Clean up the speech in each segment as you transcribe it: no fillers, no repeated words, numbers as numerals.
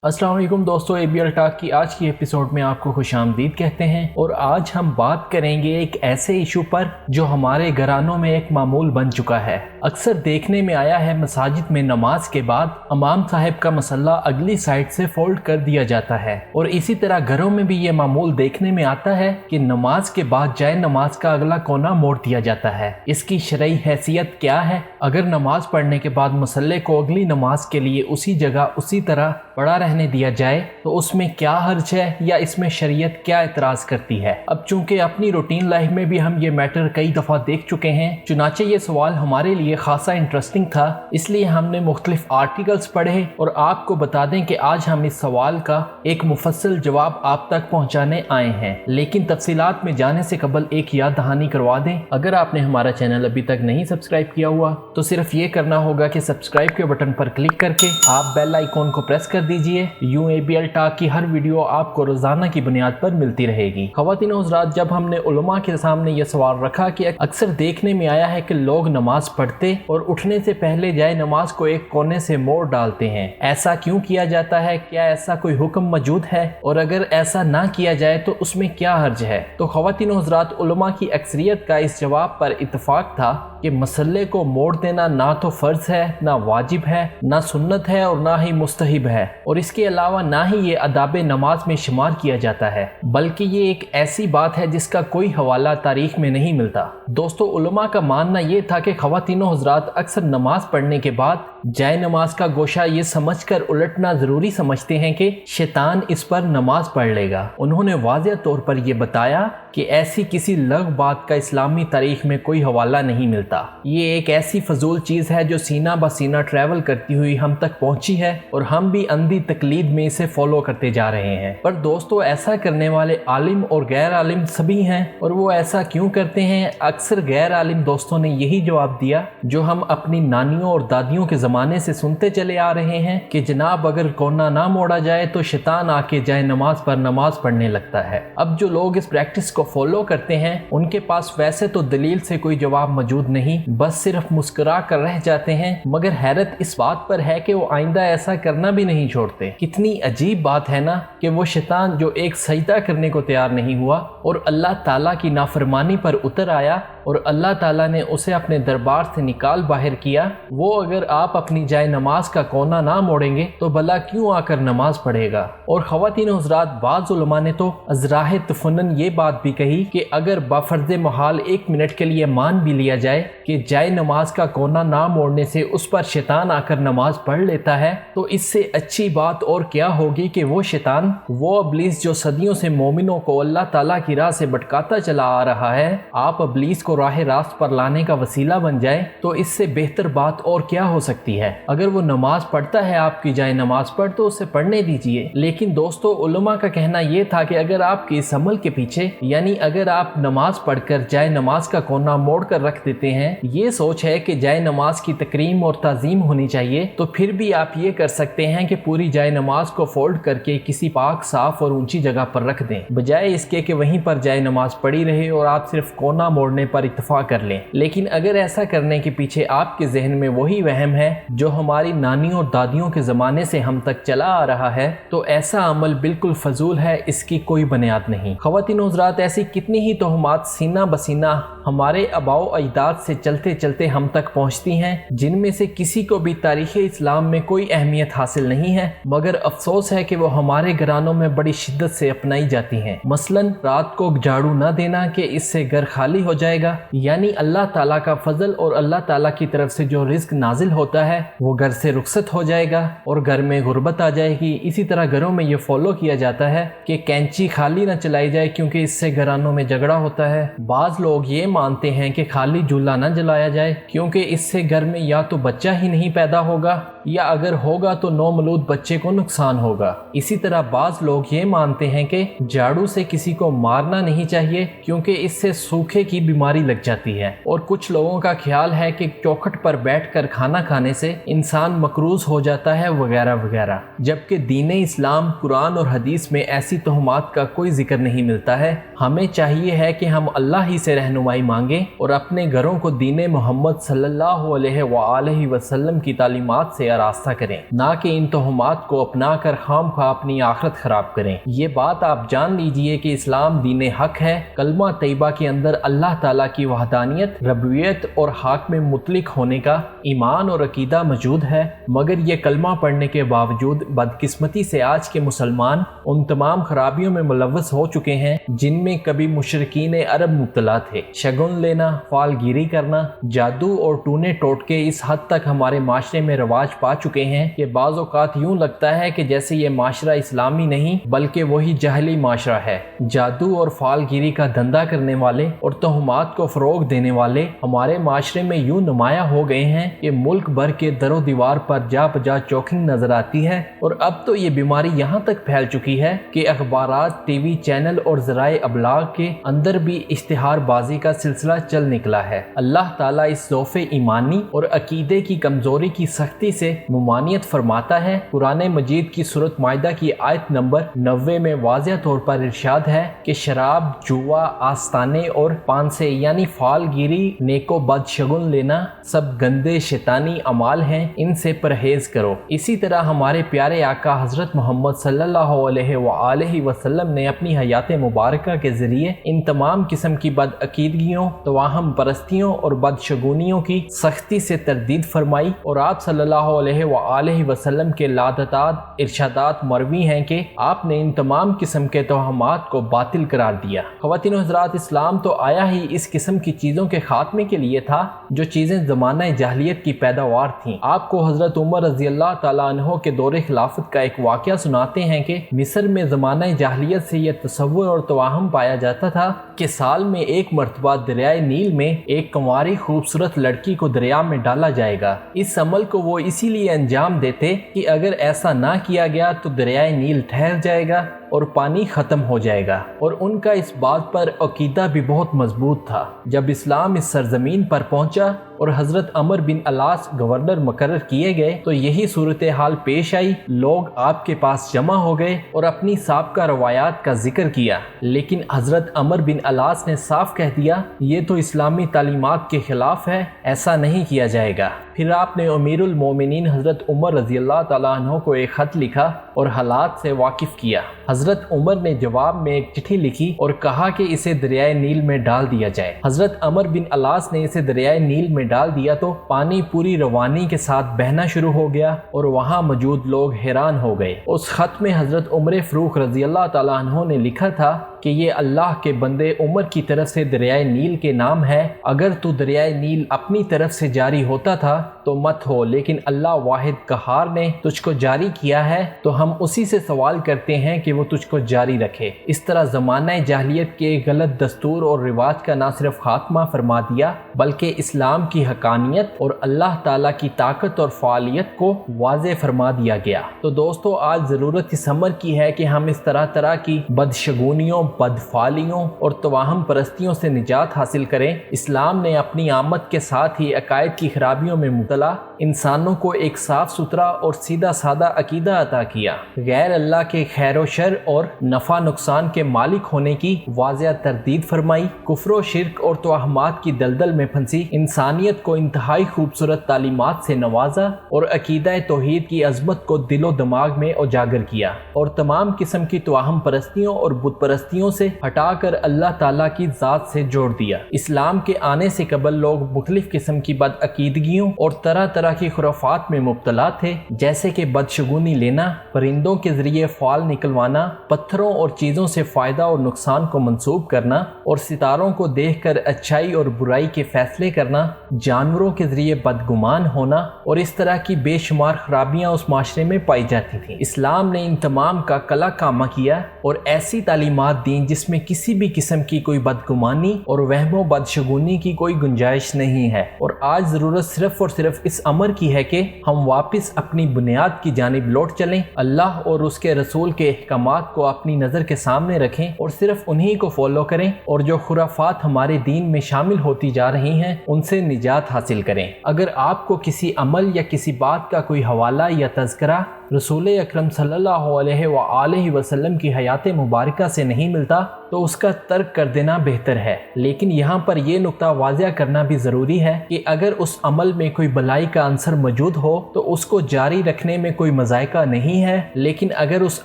अस्सलाम वालेकुम दोस्तों, ABL टॉक की आज की एपिसोड में आपको खुशामदीद कहते हैं। और आज हम बात करेंगे एक ऐसे इशू पर जो हमारे घरानों में एक मामूल बन चुका है। अक्सर देखने में आया है मसाजिद में नमाज के बाद इमाम साहब का मसल्ला अगली साइड से फोल्ड कर दिया जाता है, और इसी तरह घरों में भी ये मामूल देखने में आता है कि नमाज के बाद जाए नमाज का अगला कोना मोड़ दिया जाता है। इसकी शरई हैसियत क्या है? अगर नमाज पढ़ने के बाद मसल्ले को अगली नमाज के लिए उसी जगह उसी तरह पड़ा रहने दिया जाए तो उसमें क्या हर्ज है, या इसमें शरीयत क्या एतराज करती है? अब चूंकि अपनी रूटीन लाइफ में भी हम ये मैटर कई दफ़ा देख चुके हैं, चुनाचे ये सवाल हमारे लिए खासा इंटरेस्टिंग था, इसलिए हमने मुख्तलिफ आर्टिकल्स पढ़े और आपको बता दें कि आज हम इस सवाल का एक मुफस्सल जवाब आप तक पहुँचाने आए हैं। लेकिन तफसीलात में जाने से कबल एक याद दहानी करवा दें, अगर आपने हमारा चैनल अभी तक नहीं सब्सक्राइब किया हुआ तो सिर्फ ये करना होगा कि सब्सक्राइब के बटन पर क्लिक करके आप बेल आइकॉन को प्रेस कर दीजिए। यूं ABL टॉक की हर वीडियो आपको रोजाना की बुनियाद पर मिलती रहेगी। ख़वातीन और हज़रात, जब हमने उलमा के सामने ये सवाल रखा कि अक्सर देखने में आया है कि लोग नमाज पढ़ते और उठने से पहले जाए नमाज को एक कोने से मोड़ डालते हैं, ऐसा क्यों किया जाता है? क्या ऐसा कोई हुक्म मौजूद है? और अगर ऐसा ना किया जाए तो उसमें क्या हर्ज है? तो ख़वातीन और हज़रात, उलमा की अक्सरियत का इस जवाब पर इत्तफाक था कि मसल्ले को मोड़ देना ना तो फ़र्ज है, ना वाजिब है, ना सुन्नत है और ना ही मुस्तहिब है, और इसके अलावा ना ही ये अदाब नमाज में शुमार किया जाता है, बल्कि ये एक ऐसी बात है जिसका कोई हवाला तारीख में नहीं मिलता। दोस्तों, उलमा का मानना ये था कि ख़वातीनों हज़रात अक्सर नमाज पढ़ने के बाद जाए नमाज का गोशा ये समझकर उलटना ज़रूरी समझते हैं कि शैतान इस पर नमाज पढ़ लेगा। उन्होंने वाज़ेह तौर पर यह बताया कि ऐसी किसी लग बात का इस्लामी तारीख में कोई हवाला नहीं मिलता। ये एक ऐसी फजूल चीज़ है जो सीना ब सीना ट्रैवल करती हुई हम तक पहुंची है और हम भी अंधी तकलीद में इसे फॉलो करते जा रहे हैं। पर दोस्तों, ऐसा करने वाले आलिम और गैर आलिम सभी हैं, और वो ऐसा क्यों करते हैं? अक्सर गैर आलिम दोस्तों ने यही जवाब दिया जो हम अपनी नानियों और दादियों के ज़माने से सुनते चले आ रहे हैं कि जनाब अगर कोना ना मोड़ा जाए तो शैतान आके जाए नमाज पर नमाज पढ़ने लगता है। अब जो लोग इस प्रैक्टिस को फॉलो करते हैं उनके पास वैसे तो दलील से कोई जवाब मौजूद नहीं, बस सिर्फ मुस्कुरा कर रह जाते हैं, मगर हैरत इस बात पर है कि वो आइंदा ऐसा करना भी नहीं छोड़ते। कितनी अजीब बात है ना कि वो शैतान जो एक सजदा करने को तैयार नहीं हुआ और अल्लाह ताला की नाफरमानी पर उतर आया और अल्लाह ताला ने उसे अपने दरबार से निकाल बाहर किया, वो अगर आप अपनी जाए नमाज का कोना ना मोड़ेंगे तो भला क्यों आकर नमाज पढ़ेगा? और ख़वातीन हज़रात, बाज़ उलमा ने तो अज़राह तफन्नुन ये बात भी कही कि अगर बाफर्ज़ महाल 1 मिनट के लिए मान भी लिया जाए कि जाए नमाज का कोना ना मोड़ने से उस पर शैतान आकर नमाज पढ़ लेता है, तो इससे अच्छी बात और क्या होगी कि वो शैतान, वो इब्लीस जो सदियों से मोमिनों को अल्लाह ताला की राह से भटकाता चला आ रहा है, आप इब्लीस को राह रास्त पर लाने का वसीला बन जाए, तो इससे बेहतर बात और क्या हो सकती है? अगर वो नमाज पढ़ता है आपकी जाए नमाज पर तो उसे पढ़ने दीजिए। लेकिन दोस्तों, उलमा का कहना यह था कि अगर आपके इस अमल के पीछे, यानी अगर आप नमाज पढ़कर जाए नमाज का कोना मोड़ कर रख देते हैं, ये सोच है कि जाए नमाज की तकरीम और ताजीम होनी चाहिए, तो फिर भी आप ये कर सकते हैं कि पूरी जाए नमाज को फोल्ड करके किसी पाक साफ और ऊंची जगह पर रख दें, बजाय इसके कि वहीं पर जाए नमाज पड़ी रहे और आप सिर्फ कोना मोड़ने पर इत्तफाक कर लें। लेकिन अगर ऐसा करने के पीछे आपके जहन में वही वहम है जो हमारी नानियों और दादियों के ज़माने से हम तक चला आ रहा है, तो ऐसा अमल बिल्कुल फजूल है, इसकी कोई बुनियाद नहीं। ख़वातीन हज़रात, ऐसी कितनी ही तोहमात सीना बसीना हमारे आबाओ अजदाद से चलते चलते हम तक पहुँचती हैं, जिनमें से किसी को भी तारीख़ इस्लाम में कोई अहमियत हासिल नहीं है, मगर अफसोस है कि वो हमारे घरानों में बड़ी शिद्दत से अपनाई जाती हैं। मसलन रात को झाड़ू न देना कि इससे घर खाली हो जाएगा, यानी अल्लाह ताला का फजल और अल्लाह ताला की तरफ से जो रिज्क नाजिल होता है वो घर से रुखसत हो जाएगा और घर में गुर्बत आ जाएगी। इसी तरह घरों में ये फॉलो किया जाता है कि कैंची खाली न चलाई जाए क्योंकि इससे घरानों में झगड़ा होता है। बाज लोग ये मानते हैं कि खाली चूल्हा न जलाया जाए क्योंकि इससे घर में या तो बच्चा ही नहीं पैदा होगा या अगर होगा तो नौमौलूद बच्चे को नुकसान होगा। इसी तरह बाज लोग ये मानते हैं कि झाड़ू से किसी को मारना नहीं चाहिए क्योंकि इससे सूखे की बीमारी بیماری لگ جاتی ہے، اور کچھ لوگوں کا خیال ہے کہ چوکھٹ پر بیٹھ کر کھانا کھانے سے انسان مقروض ہو جاتا ہے وغیرہ وغیرہ، جبکہ دین اسلام قرآن اور حدیث میں ایسی تہمات کا کوئی ذکر نہیں ملتا ہے۔ ہمیں چاہیے ہے کہ ہم اللہ ہی سے رہنمائی مانگیں اور اپنے گھروں کو دین محمد صلی اللہ علیہ وآلہ وسلم کی تعلیمات سے آراستہ کریں، نہ کہ ان تہمات کو اپنا کر خام خواہ اپنی آخرت خراب کریں۔ یہ بات آپ جان لیجئے کہ اسلام دین حق ہے۔ کلمہ طیبہ کے اندر اللہ تعالیٰ کی وحدانیت، ربوبیت اور حاکم مطلق ہونے کا ایمان اور عقیدہ موجود ہے، مگر یہ کلمہ پڑھنے کے باوجود بدقسمتی سے آج کے مسلمان ان تمام خرابیوں میں ملوث ہو چکے ہیں جن میں کبھی مشرکین عرب مبتلا تھے۔ شگن لینا، فال گیری کرنا، جادو اور ٹونے ٹوٹکے اس حد تک ہمارے معاشرے میں رواج پا چکے ہیں کہ بعض اوقات یوں لگتا ہے کہ جیسے یہ معاشرہ اسلامی نہیں بلکہ وہی جاہلی معاشرہ ہے۔ جادو اور فال گیری کا دھندا کرنے والے اور تہمات کو فروغ دینے والے ہمارے معاشرے میں یوں نمایاں ہو گئے ہیں کہ ملک بھر کے در و دیوار پر جا بجا چوکنگ نظر آتی ہے، اور اب تو یہ بیماری یہاں تک پھیل چکی ہے کہ اخبارات، ٹی وی چینل اور ذرائع ابلاغ کے اندر بھی اشتہار بازی کا سلسلہ چل نکلا ہے۔ اللہ تعالیٰ اس ضعف ایمانی اور عقیدے کی کمزوری کی سختی سے ممانعت فرماتا ہے۔ قرآن مجید کی سورۃ مائدہ کی آیت نمبر 90 میں واضح طور پر ارشاد ہے کہ شراب، جوا، آستانے اور پانسے یعنی فال گیری، نیک و بد شگن لینا سب گندے شیطانی اعمال ہیں، ان سے پرہیز کرو۔ اسی طرح ہمارے پیارے آقا حضرت محمد صلی اللہ علیہ وآلہ وسلم نے اپنی حیات مبارکہ کے ذریعے ان تمام قسم کی بد عقیدگیوں، توہم پرستیوں اور بدشگونیوں کی سختی سے تردید فرمائی، اور آپ صلی اللہ علیہ وآلہ وسلم کے لادتات ارشادات مروی ہیں کہ آپ نے ان تمام قسم کے توہمات کو باطل قرار دیا۔ خواتین و حضرات، اسلام تو آیا ہی اس قسم کی چیزوں کے خاتمے کے لیے تھا جو چیزیں زمانہ جاہلیت کی پیداوار تھیں۔ آپ کو حضرت عمر رضی اللہ تعالیٰ عنہ کے دور خلافت کا ایک واقعہ سناتے ہیں کہ مصر میں زمانہ جاہلیت سے یہ تصور اور توہم پایا جاتا تھا کہ سال میں ایک مرتبہ دریائے نیل میں ایک کنواری خوبصورت لڑکی کو دریا میں ڈالا جائے گا۔ اس عمل کو وہ اسی لیے انجام دیتے کہ اگر ایسا نہ کیا گیا تو دریائے نیل ٹھہر جائے گا اور پانی ختم ہو جائے گا، اور ان کا اس بات پر عقیدہ بھی بہت مضبوط تھا۔ جب اسلام اس سرزمین پر پہنچا اور حضرت عمر بن العاص گورنر مقرر کیے گئے تو یہی صورتحال پیش آئی۔ لوگ آپ کے پاس جمع ہو گئے اور اپنی سابقہ روایات کا ذکر کیا، لیکن حضرت عمر بن العاص نے صاف کہہ دیا یہ تو اسلامی تعلیمات کے خلاف ہے، ایسا نہیں کیا جائے گا۔ پھر آپ نے امیر المومنین حضرت عمر رضی اللہ تعالیٰ عنہ کو ایک خط لکھا اور حالات سے واقف کیا۔ حضرت عمر نے جواب میں ایک چٹھی لکھی اور کہا کہ اسے دریائے نیل میں ڈال دیا جائے۔ حضرت عمر بن العاص نے اسے دریائے نیل میں ڈال دیا تو پانی پوری روانی کے ساتھ بہنا شروع ہو گیا اور وہاں موجود لوگ حیران ہو گئے۔ اس خط میں حضرت عمر فاروق رضی اللہ تعالیٰ عنہ نے لکھا تھا کہ یہ اللہ کے بندے عمر کی طرف سے دریائے نیل کے نام ہے، اگر تو دریائے نیل اپنی طرف سے جاری ہوتا تھا تو مت ہو، لیکن اللہ واحد قہار نے تجھ کو جاری کیا ہے تو ہم اسی سے سوال کرتے ہیں کہ وہ تجھ کو جاری رکھے۔ اس طرح زمانہ جاہلیت کے غلط دستور اور رواج کا نہ صرف خاتمہ فرما دیا بلکہ اسلام کی حقانیت اور اللہ تعالیٰ کی طاقت اور فعالیت کو واضح فرما دیا گیا۔ تو دوستو، آج ضرورت اس امر کی ہے کہ ہم اس طرح کی بدشگونیوں، بدفعالیوں اور توہم پرستیوں سے نجات حاصل کریں۔ اسلام نے اپنی آمد کے ساتھ ہی عقائد کی خرابیوں میں مبتلا انسانوں کو ایک صاف ستھرا اور سیدھا سادہ عقیدہ عطا کیا۔ غیر اللہ کے خیر و شر اور نفع نقصان کے مالک ہونے کی واضح تردید فرمائی۔ کفر و شرک اور توہمات کی دلدل میں پھنسی انسانیت کو انتہائی خوبصورت تعلیمات سے نوازا اور عقیدہ توحید کی عظمت کو دل و دماغ میں اجاگر کیا، اور تمام قسم کی توہم پرستیوں اور بت پرستیوں سے ہٹا کر اللہ تعالیٰ کی ذات سے جوڑ دیا۔ اسلام کے آنے سے قبل لوگ مختلف قسم کی بد عقیدگیوں اور طرح طرح کی خرافات میں مبتلا تھے، جیسے کہ بدشگونی لینا، پرندوں کے ذریعے فال نکلوانا، پتھروں اور چیزوں سے فائدہ اور نقصان کو منسوب کرنا، اور ستاروں کو دیکھ کر اچھائی اور برائی کے فیصلے کرنا، جانوروں کے ذریعے بدگمان ہونا، اور اس طرح کی بے شمار خرابیاں اس معاشرے میں پائی جاتی تھیں۔ اسلام نے ان تمام کا کلا کامہ کیا اور ایسی تعلیمات दीन जिसमें किसी भी किस्म की कोई बदगुमानी और वहमो बदशगुनी की कोई गुंजाइश नहीं है। और आज ज़रूरत सिर्फ और सिर्फ इस अमर की है कि हम वापस अपनी बुनियाद की जानिब लौट चलें, अल्लाह और उसके रसूल के अहकामात को अपनी नज़र के सामने रखें और सिर्फ उन्हीं को फॉलो करें, और जो खुराफात हमारे दीन में शामिल होती जा रही हैं उनसे निजात हासिल करें। अगर आपको किसी अमल या किसी बात का कोई हवाला या तज़किरा रसूल अकरम सल्लल्लाहु अलैहि वसल्लम की हयात मुबारका से नहीं मिलता तो उसका तर्क कर देना बेहतर है। लेकिन यहाँ पर यह नुक्ता वाज़िया करना भी ज़रूरी है कि अगर उस अमल में कोई भलाई का अंसर मौजूद हो तो उसको जारी रखने में कोई मज़ायका नहीं है, लेकिन अगर उस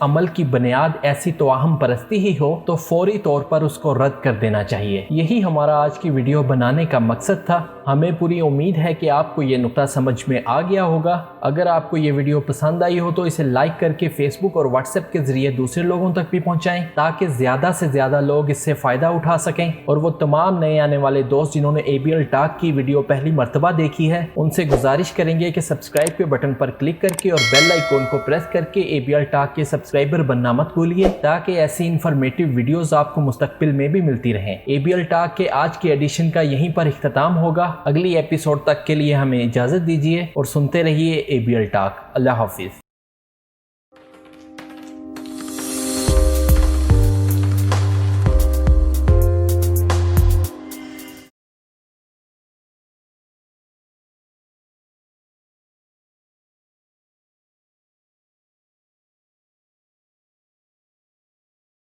अमल की बुनियाद ऐसी तवाहम परस्ती ही हो तो फौरी तौर पर उसको रद्द कर देना चाहिए। यही हमारा आज की वीडियो बनाने का मकसद था। हमें पूरी उम्मीद है कि आपको ये नुक्ता समझ में आ गया होगा। अगर आपको ये वीडियो पसंद आई हो तो इसे लाइक करके फेसबुक और व्हाट्सएप के जरिए दूसरे लोगों तक भी पहुंचाएं, ताकि ज़्यादा से ज़्यादा लोग इससे फ़ायदा उठा सकें। और वो तमाम नए आने वाले दोस्त जिन्होंने ABL टॉक की वीडियो पहली मर्तबा देखी है उनसे गुजारिश करेंगे कि सब्सक्राइब के बटन पर क्लिक करके और बेल आइकॉन को प्रेस करके ABL टॉक के सब्सक्राइबर बनना मत भूलिए, ताकि ऐसी इन्फॉर्मेटिव वीडियोज़ आपको मुस्तकबिल में भी मिलती रहें। ABL टॉक के आज के एडिशन का यहीं पर इख्तिताम होगा। अगली एपिसोड तक के लिए हमें इजाज़त दीजिए और सुनते रहिए ABL टॉक। अल्लाह हाफिज़।